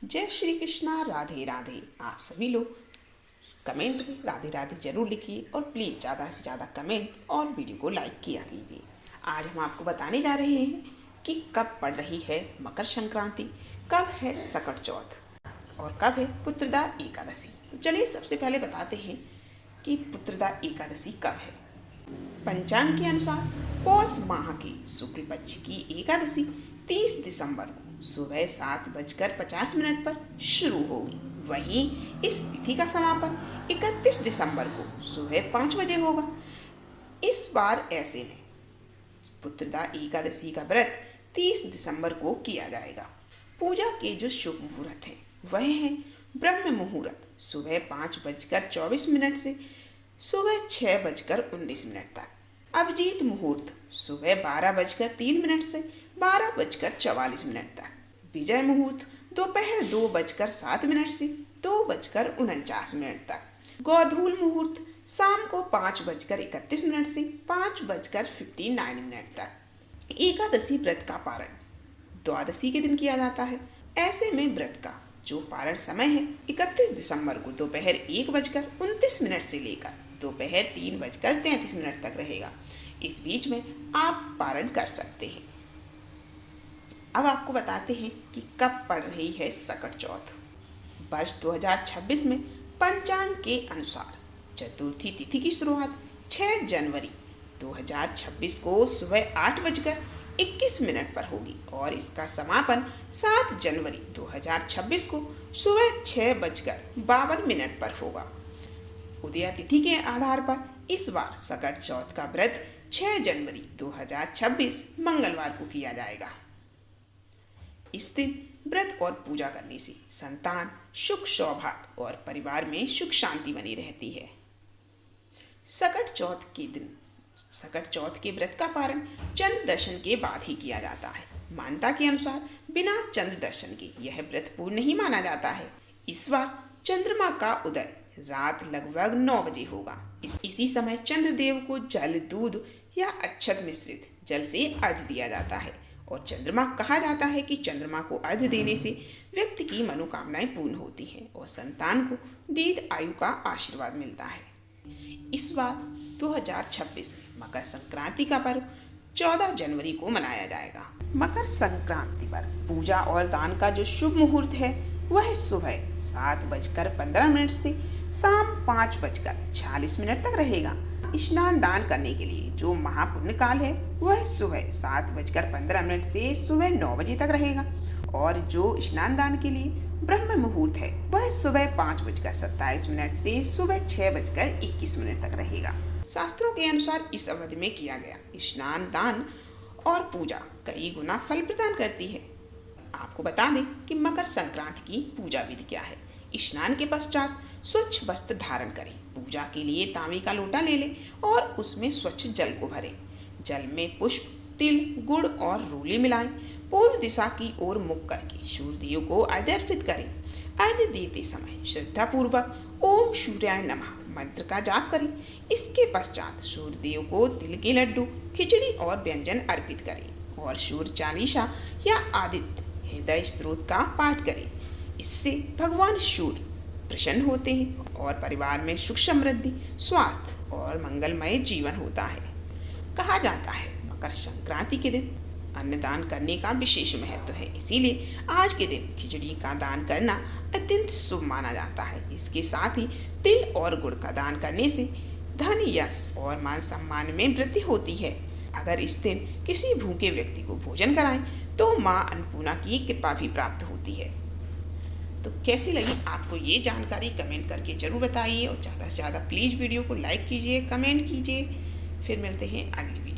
जय श्री कृष्णा, राधे राधे। आप सभी लोग कमेंट में राधे राधे जरूर लिखिए और प्लीज़ ज़्यादा से ज़्यादा कमेंट और वीडियो को लाइक किया कीजिए। आज हम आपको बताने जा रहे हैं कि कब पड़ रही है मकर संक्रांति, कब है सकट चौथ और कब है पुत्रदा एकादशी। तो चलिए सबसे पहले बताते हैं कि पुत्रदा एकादशी कब है। पंचांग के अनुसार पौष माह की शुक्ल पक्ष की एकादशी 30 दिसंबर को सुबह 7:50 पर शुरू होगी। वहीं इस तिथि का समापन 31 दिसंबर को सुबह 5 बजे होगा। इस बार ऐसे में पुत्रदा एकादशी का व्रत 30 दिसंबर को किया जाएगा। पूजा के जो शुभ मुहूर्त हैं वह है ब्रह्म मुहूर्त सुबह 5:24 से सुबह 6:19 तक, अभिजीत मुहूर्त सुबह 12:03 से 12:44 तक, विजय मुहूर्त दोपहर 2:07 से 2:49 तक, गोधूल मुहूर्त शाम को 5:31 से 5:59 तक। एकादशी व्रत का पारण द्वादशी के दिन किया जाता है। ऐसे में व्रत का जो पारण समय है 31 दिसंबर को दोपहर 1:29 से लेकर दोपहर 3:33 तक रहेगा। इस बीच में आप पारण कर सकते हैं। अब आपको बताते हैं कि कब पड़ रही है सकट चौथ। वर्ष 2026 में पंचांग के अनुसार चतुर्थी तिथि की शुरुआत 6 जनवरी 2026 को सुबह 8:21 पर होगी और इसका समापन 7 जनवरी 2026 को सुबह 6:52 पर होगा। उदया तिथि के आधार पर इस बार सकट चौथ का व्रत 6 जनवरी 2026 मंगलवार को किया जाएगा। इस दिन व्रत और पूजा करने से संतान, सुख, सौभाग्य और परिवार में सुख शांति बनी रहती है। सकट चौथ के व्रत का पारण चंद्र दर्शन के बाद ही किया जाता है। मान्यता के अनुसार बिना चंद्र दर्शन के यह व्रत पूर्ण नहीं माना जाता है। इस बार चंद्रमा का उदय रात लगभग 9 बजे होगा। इसी समय चंद्रदेव को जल, दूध या अक्षत मिश्रित जल से अर्घ्य दिया जाता है और चंद्रमा कहा जाता है कि चंद्रमा को अर्घ्य देने से व्यक्ति की मनोकामनाएं पूर्ण होती हैं और संतान को दीर्घ आयु का आशीर्वाद मिलता है। इस बार 2026 में मकर संक्रांति का पर्व 14 जनवरी को मनाया जाएगा। मकर संक्रांति पर पूजा और दान का जो शुभ मुहूर्त है वह सुबह 7:15 से शाम 5:46 तक रहेगा। स्नान दान करने के लिए जो महापुण्य काल है वह सुबह 7:15 से सुबह 9 बजे तक रहेगा और जो स्नान दान के लिए ब्रह्म मुहूर्त है वह सुबह 5:27 से सुबह 6:21 तक रहेगा। शास्त्रों के अनुसार इस अवधि में किया गया स्नान, दान और पूजा कई गुना फल प्रदान करती है। आपको बता दें कि मकर संक्रांति की पूजा विधि क्या है। स्नान के पश्चात स्वच्छ वस्त्र धारण करें। पूजा के लिए तांबे का लोटा ले लें और उसमें स्वच्छ जल को भरें। जल में पुष्प, तिल, गुड़ और रूली मिलाएं। पूर्व दिशा की ओर मुख करके सूर्यदेव को अर्घ्य अर्पित करें। अर्घ्य देते समय श्रद्धापूर्वक ओम सूर्याय नमः मंत्र का जाप करें। इसके पश्चात सूर्यदेव को तिल के लड्डू, खिचड़ी और व्यंजन अर्पित करें और सूर्य चालीसा या आदित्य हृदय स्तोत्र का पाठ करें। इससे भगवान सूर्य प्रसन्न होते हैं और परिवार में सुख, समृद्धि, स्वास्थ्य और मंगलमय जीवन होता है। कहा जाता है मकर संक्रांति के दिन अन्नदान करने का विशेष महत्व है, इसीलिए आज के दिन खिचड़ी का दान करना अत्यंत शुभ माना जाता है। इसके साथ ही तिल और गुड़ का दान करने से धन, यश और मान सम्मान में वृद्धि होती है। अगर इस दिन किसी भूखे व्यक्ति को भोजन कराएं तो माँ अन्नपूर्णा की कृपा भी प्राप्त होती है। तो कैसी लगी आपको ये जानकारी कमेंट करके ज़रूर बताइए और ज़्यादा से ज़्यादा प्लीज़ वीडियो को लाइक कीजिए, कमेंट कीजिए। फिर मिलते हैं अगली वीडियो।